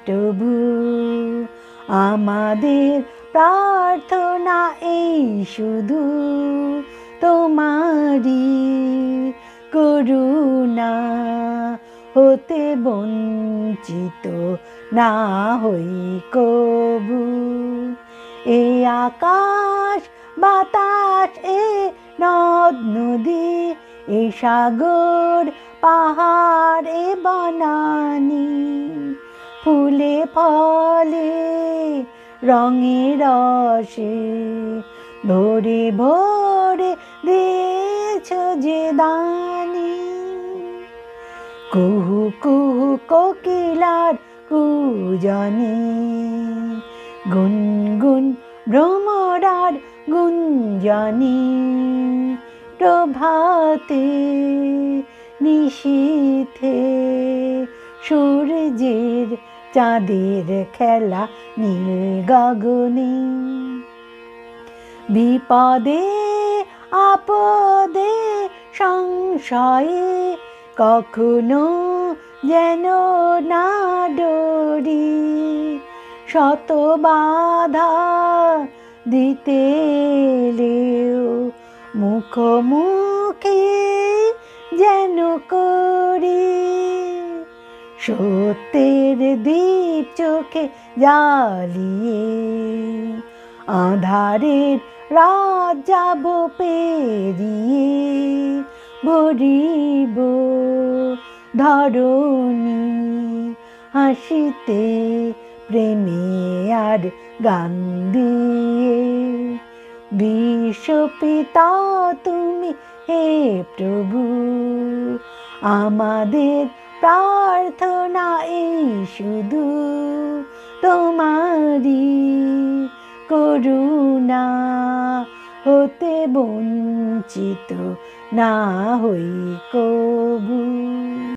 প্রভু। আমাদের প্রার্থনা এই শুধু তোমারি করুণা হতে বঞ্চিত না হই কবু। এ আকাশ বাতাস এ নদ নদী এ সাগর পাহাড় এ বনানী ফুলে ফলে রঙে রসে ভরে ভরে দিয়েছ যে দানি। কুহু কুহু কোকিলার কুজনে গুনগুন ভ্রমরার গুঞ্জনে প্রভাতে নিশীথে সূর্যের চাঁদের খেলা নীল গগনে। বিপদে আপদে সংশয়ে কখনো যেন না ডরি শত বাধা দিতে এলেও মুখোমুখি যেন করি সত্যের দীপ চোখে জ্বালিয়ে আঁধারের রাত যাব পেরিয়ে ভরিব ধরণী হাসিতে প্রেমে আর গান দিয়ে। বিশ্বপিতা তুমি হে প্রভু, আমাদের প্রার্থনা এই শুধু তোমারি করুণা হতে বঞ্চিত না হই কবু।